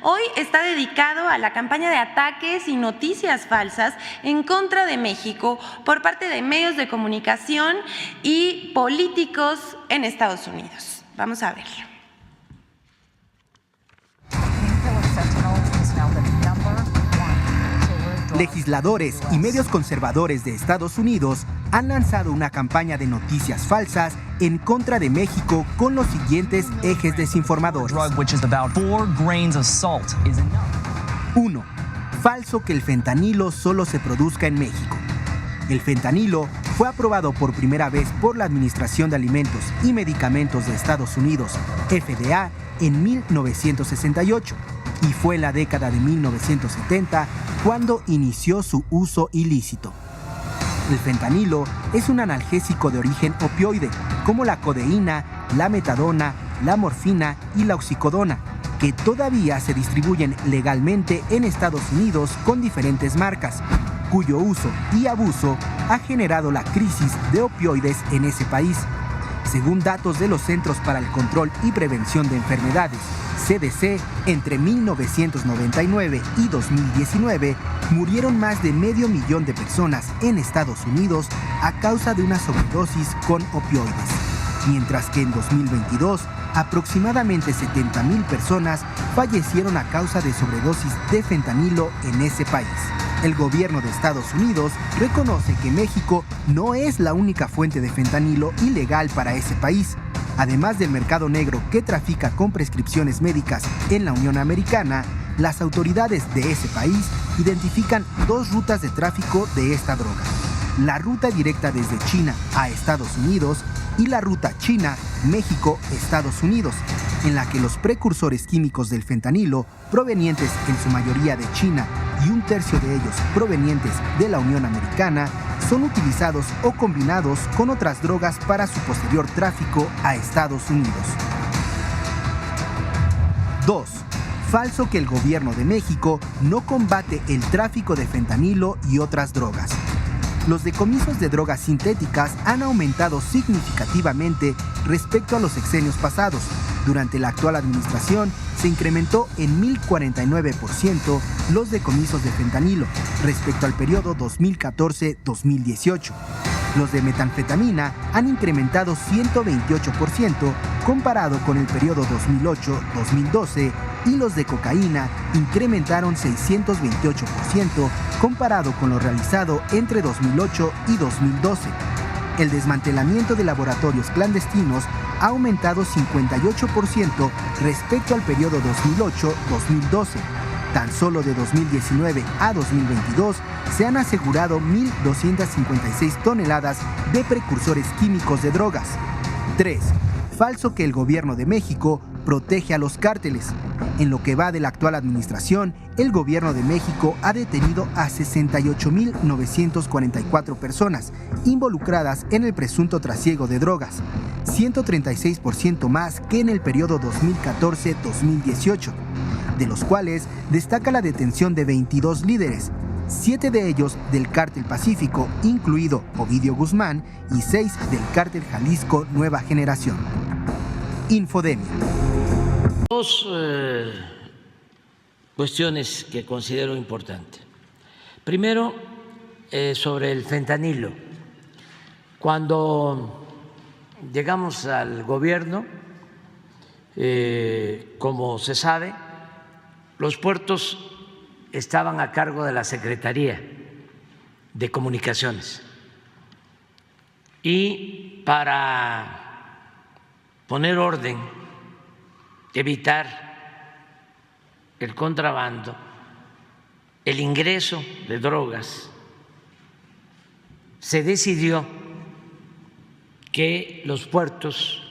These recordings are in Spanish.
Hoy está dedicado a la campaña de ataques y noticias falsas en contra de México por parte de medios de comunicación y políticos en Estados Unidos. Vamos a verlo. Legisladores y medios conservadores de Estados Unidos han lanzado una campaña de noticias falsas en contra de México con los siguientes ejes desinformadores. 1. Falso que el fentanilo solo se produzca en México. El fentanilo fue aprobado por primera vez por la Administración de Alimentos y Medicamentos de Estados Unidos, FDA, en 1968. Y fue en la década de 1970 cuando inició su uso ilícito. El fentanilo es un analgésico de origen opioide, como la codeína, la metadona, la morfina y la oxicodona, que todavía se distribuyen legalmente en Estados Unidos con diferentes marcas, cuyo uso y abuso ha generado la crisis de opioides en ese país. Según datos de los Centros para el Control y Prevención de Enfermedades, CDC, entre 1999 y 2019 murieron más de 500,000 de personas en Estados Unidos a causa de una sobredosis con opioides, mientras que en 2022 aproximadamente 70,000 personas fallecieron a causa de sobredosis de fentanilo en ese país. El gobierno de Estados Unidos reconoce que México no es la única fuente de fentanilo ilegal para ese país. Además del mercado negro que trafica con prescripciones médicas en la Unión Americana, las autoridades de ese país identifican 2 rutas de tráfico de esta droga: la ruta directa desde China a Estados Unidos y la ruta China-México-Estados Unidos, en la que los precursores químicos del fentanilo, provenientes en su mayoría de China y 1/3 de ellos provenientes de la Unión Americana, son utilizados o combinados con otras drogas para su posterior tráfico a Estados Unidos. 2. Falso que el gobierno de México no combate el tráfico de fentanilo y otras drogas. Los decomisos de drogas sintéticas han aumentado significativamente respecto a los sexenios pasados. Durante la actual administración se incrementó en 1049% los decomisos de fentanilo respecto al periodo 2014-2018. Los de metanfetamina han incrementado 128% comparado con el periodo 2008-2012 y los de cocaína incrementaron 628% comparado con lo realizado entre 2008 y 2012. El desmantelamiento de laboratorios clandestinos ha aumentado 58% respecto al periodo 2008-2012. Tan solo de 2019 a 2022 se han asegurado 1.256 toneladas de precursores químicos de drogas. 3. Falso que el gobierno de México protege a los cárteles. En lo que va de la actual administración, el gobierno de México ha detenido a 68,944 personas involucradas en el presunto trasiego de drogas, 136% más que en el periodo 2014-2018, de los cuales destaca la detención de 22 líderes, 7 de ellos del Cártel Pacífico, incluido Ovidio Guzmán, y 6 del Cártel Jalisco Nueva Generación. Infodemia. 2 cuestiones que considero importantes. Primero, sobre el fentanilo. Cuando llegamos al gobierno, como se sabe, los puertos estaban a cargo de la Secretaría de Comunicaciones. Y para poner orden, evitar el contrabando, el ingreso de drogas, se decidió que los puertos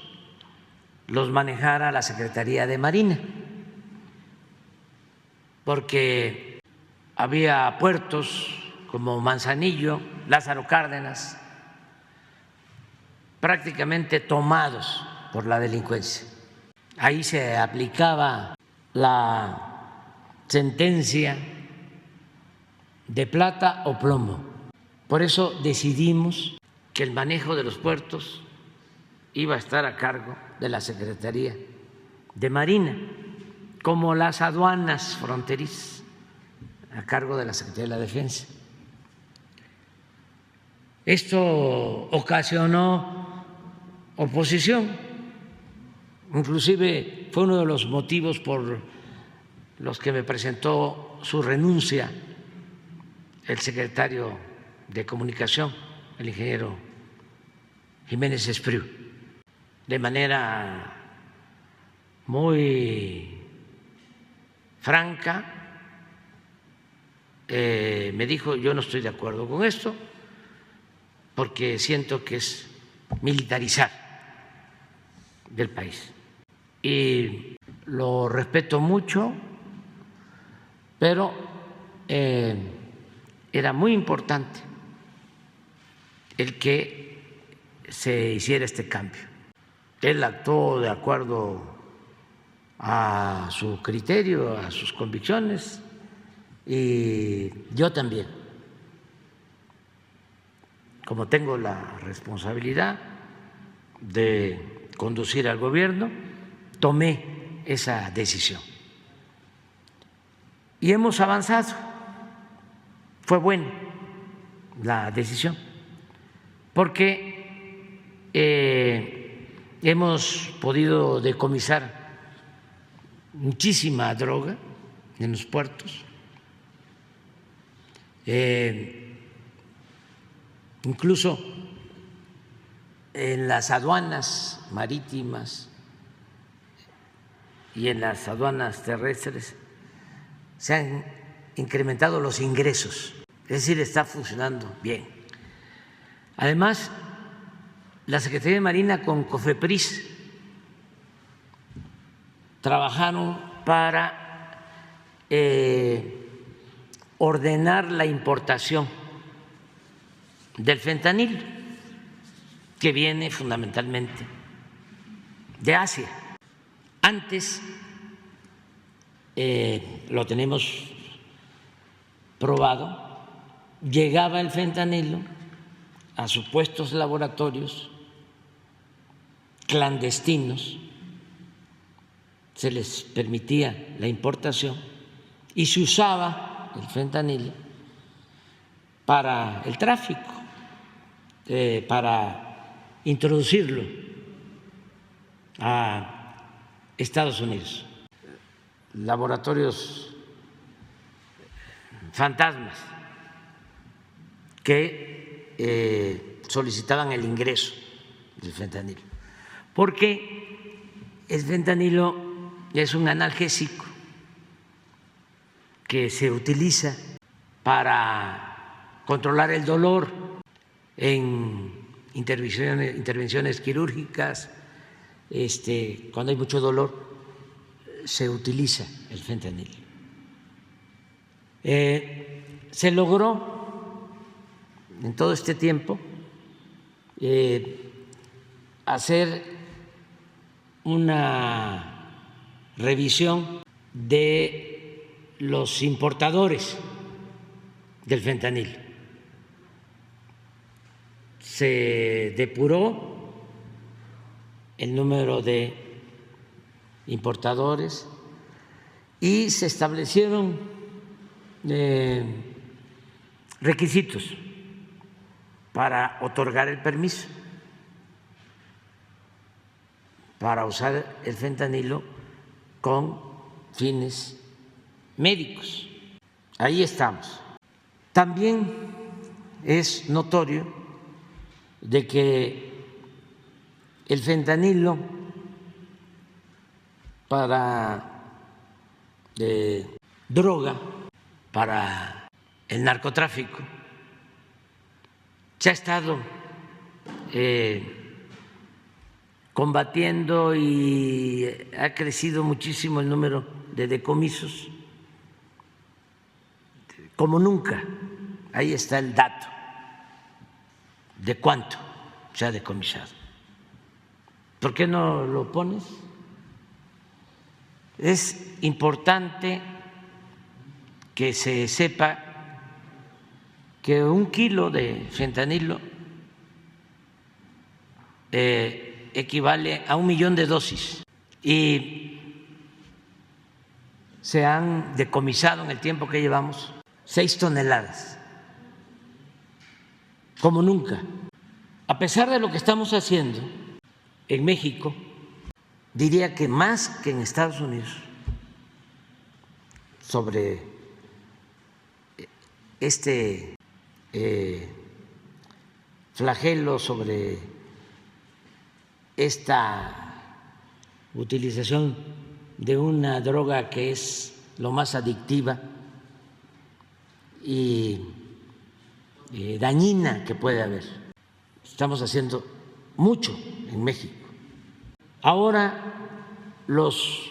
los manejara la Secretaría de Marina, porque había puertos como Manzanillo, Lázaro Cárdenas, prácticamente tomados por la delincuencia. Ahí se aplicaba la sentencia de plata o plomo. Por eso decidimos que el manejo de los puertos iba a estar a cargo de la Secretaría de Marina, como las aduanas fronterizas a cargo de la Secretaría de la Defensa. Esto ocasionó oposición, inclusive fue uno de los motivos por los que me presentó su renuncia el secretario de Comunicación, el ingeniero Jiménez Espriu, de manera muy franca. Me dijo: yo no estoy de acuerdo con esto porque siento que es militarizar del país. Y lo respeto mucho, pero era muy importante el que se hiciera este cambio. Él actuó de acuerdo a su criterio, a sus convicciones, y yo también, como tengo la responsabilidad de conducir al gobierno, tomé esa decisión. Y hemos avanzado. Fue buena la decisión, porque hemos podido decomisar muchísima droga en los puertos. Incluso en las aduanas marítimas y en las aduanas terrestres se han incrementado los ingresos, es decir, está funcionando bien. Además, la Secretaría de Marina con COFEPRIS trabajaron para ordenar la importación del fentanilo, que viene fundamentalmente de Asia. Antes lo tenemos probado, llegaba el fentanilo a supuestos laboratorios clandestinos, se les permitía la importación y se usaba el fentanilo para el tráfico, para introducirlo a Estados Unidos. Laboratorios fantasmas que solicitaban el ingreso del fentanilo, porque el fentanilo es un analgésico que se utiliza para controlar el dolor en intervenciones quirúrgicas. Cuando hay mucho dolor se utiliza el fentanilo. Se logró en todo este tiempo hacer una revisión de los importadores del fentanilo. Se depuró el número de importadores y se establecieron requisitos para otorgar el permiso para usar el fentanilo con fines médicos. Ahí estamos. También es notorio de que el fentanilo para droga, para el narcotráfico, se ha estado combatiendo y ha crecido muchísimo el número de decomisos, como nunca. Ahí está el dato de cuánto se ha decomisado. ¿Por qué no lo pones? Es importante que se sepa que 1 kilo de fentanilo equivale a 1 millón de dosis y se han decomisado en el tiempo que llevamos 6 toneladas, como nunca. A pesar de lo que estamos haciendo en México, diría que más que en Estados Unidos, sobre este flagelo, sobre esta utilización de una droga que es lo más adictiva y dañina que puede haber. Estamos haciendo mucho en México. Ahora los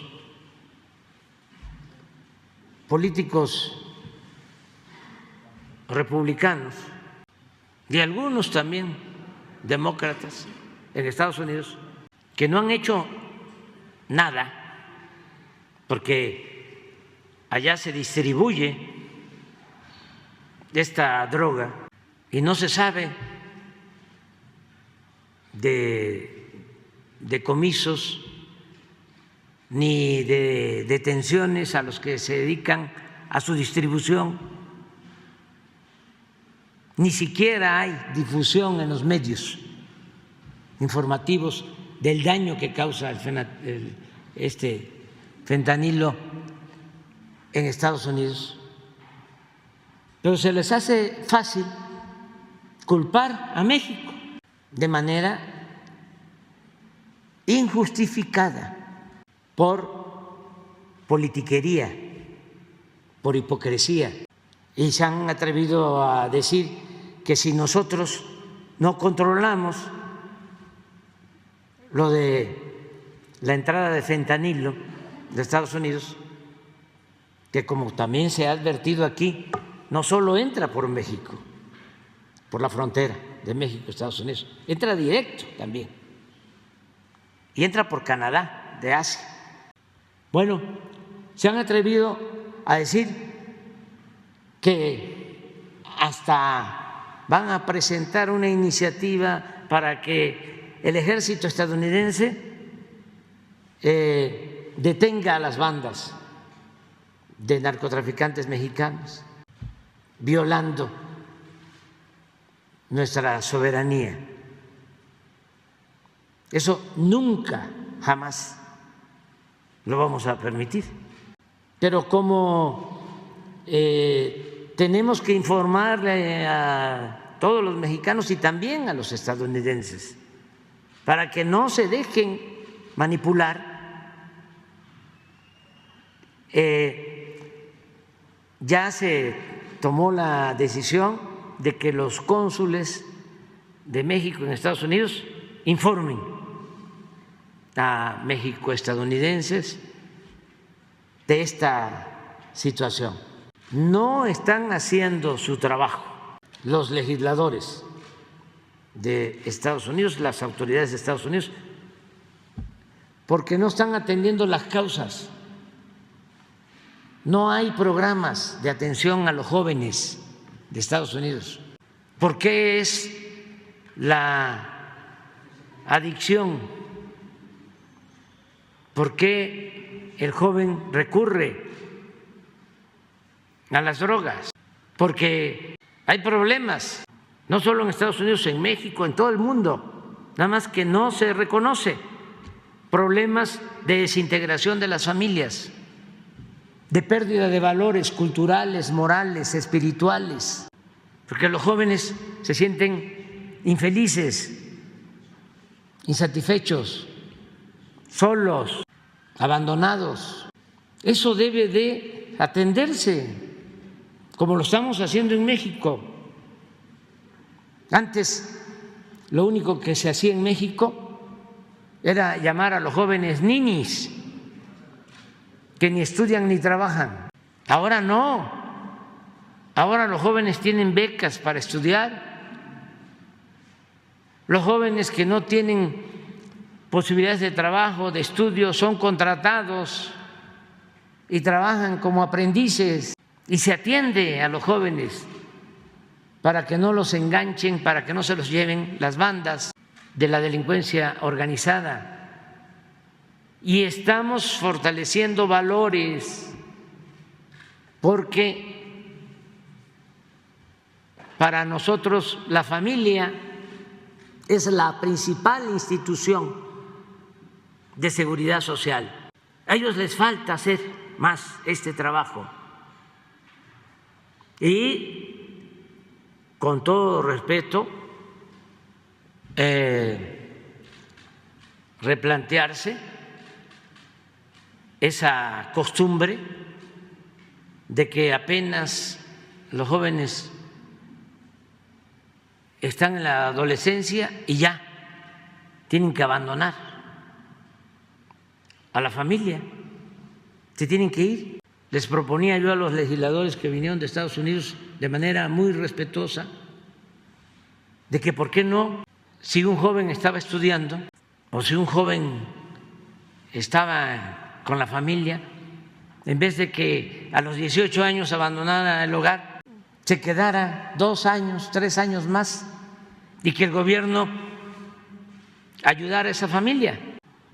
políticos republicanos y algunos también demócratas en Estados Unidos que no han hecho nada, porque allá se distribuye esta droga y no se sabe de decomisos ni de detenciones a los que se dedican a su distribución, ni siquiera hay difusión en los medios informativos del daño que causa este fentanilo en Estados Unidos. Pero se les hace fácil culpar a México de manera injustificada por politiquería, por hipocresía. Y se han atrevido a decir que si nosotros no controlamos lo de la entrada de fentanilo de Estados Unidos, que como también se ha advertido aquí, no solo entra por México, por la frontera de México, Estados Unidos, entra directo también, y entra por Canadá, de Asia. Bueno, se han atrevido a decir que hasta van a presentar una iniciativa para que el ejército estadounidense detenga a las bandas de narcotraficantes mexicanos, violando nuestra soberanía. Eso nunca, jamás lo vamos a permitir. Pero como tenemos que informarle a todos los mexicanos y también a los estadounidenses para que no se dejen manipular, ya se tomó la decisión de que los cónsules de México en Estados Unidos informen a mexicoestadounidenses de esta situación. No están haciendo su trabajo los legisladores de Estados Unidos, las autoridades de Estados Unidos, porque no están atendiendo las causas. No hay programas de atención a los jóvenes de Estados Unidos. ¿Por qué es la adicción? ¿Por qué el joven recurre a las drogas? Porque hay problemas, no solo en Estados Unidos, en México, en todo el mundo, nada más que no se reconoce. Problemas de desintegración de las familias, de pérdida de valores culturales, morales, espirituales, porque los jóvenes se sienten infelices, insatisfechos, solos, abandonados. Eso debe de atenderse, como lo estamos haciendo en México. Antes, lo único que se hacía en México era llamar a los jóvenes ninis, que ni estudian ni trabajan. Ahora no. Ahora los jóvenes tienen becas para estudiar. Los jóvenes que no tienen posibilidades de trabajo, de estudio, son contratados y trabajan como aprendices, y se atiende a los jóvenes para que no los enganchen, para que no se los lleven las bandas de la delincuencia organizada. Y estamos fortaleciendo valores porque para nosotros la familia es la principal institución de seguridad social. A ellos les falta hacer más este trabajo. Y con todo respeto, replantearse esa costumbre de que apenas los jóvenes están en la adolescencia y ya tienen que abandonar a la familia, se tienen que ir. Les proponía yo a los legisladores que vinieron de Estados Unidos de manera muy respetuosa de que por qué no, si un joven estaba estudiando o si un joven estaba con la familia, en vez de que a los 18 años abandonara el hogar, se quedara 2 años, 3 años más y que el gobierno ayudara a esa familia,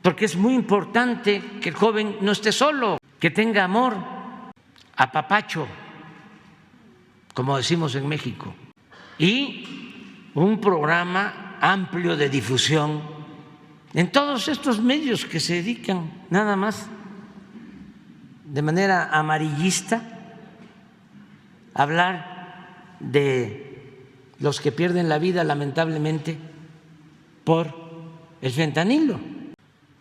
porque es muy importante que el joven no esté solo, que tenga amor, apapacho, como decimos en México, y un programa amplio de difusión en todos estos medios que se dedican nada más de manera amarillista a hablar de los que pierden la vida lamentablemente por el fentanilo.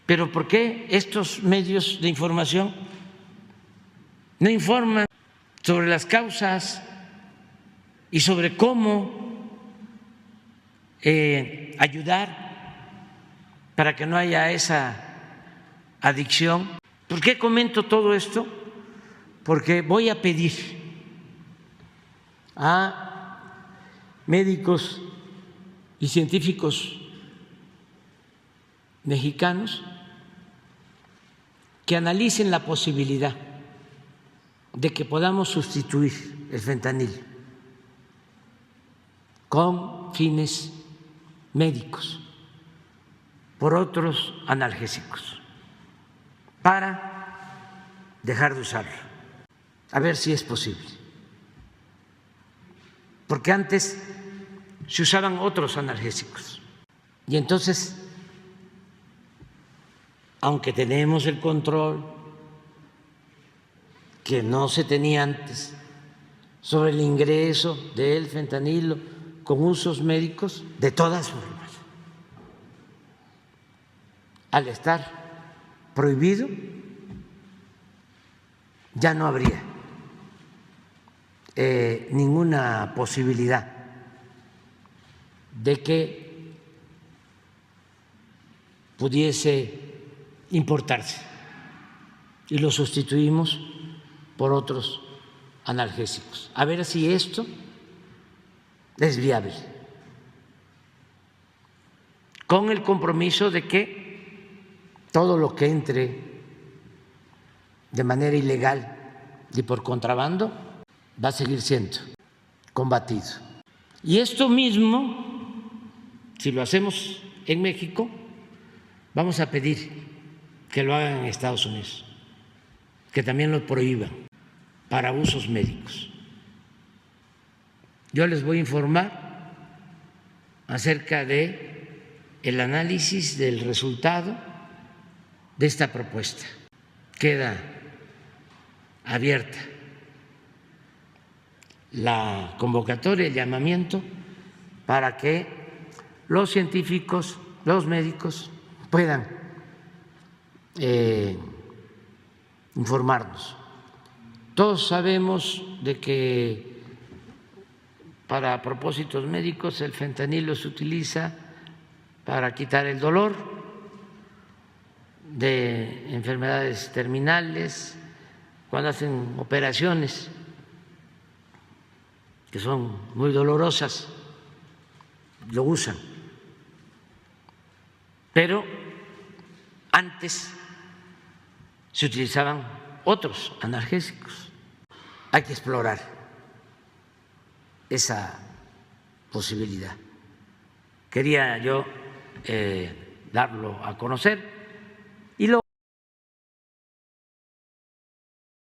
Pero ¿por qué estos medios de información no informan sobre las causas y sobre cómo ayudar para que no haya esa adicción? ¿Por qué comento todo esto? Porque voy a pedir a médicos y científicos mexicanos que analicen la posibilidad de que podamos sustituir el fentanilo con fines médicos por otros analgésicos para dejar de usarlo, a ver si es posible. Porque antes se usaban otros analgésicos y entonces, aunque tenemos el control que no se tenía antes sobre el ingreso del fentanilo con usos médicos, de todas formas, al estar prohibido, ya no habría ninguna posibilidad de que pudiese importarse y lo sustituimos por otros analgésicos. A ver si esto es viable, con el compromiso de que todo lo que entre de manera ilegal y por contrabando va a seguir siendo combatido. Y esto mismo, si lo hacemos en México, vamos a pedir que lo hagan en Estados Unidos, que también lo prohíban para usos médicos. Yo les voy a informar acerca de el análisis del resultado de esta propuesta. Queda abierta la convocatoria, el llamamiento para que los científicos, los médicos puedan informarnos. Todos sabemos de que para propósitos médicos el fentanilo se utiliza para quitar el dolor de enfermedades terminales, cuando hacen operaciones que son muy dolorosas, lo usan. Pero antes se utilizaban otros analgésicos. Hay que explorar esa posibilidad. Quería yo darlo a conocer.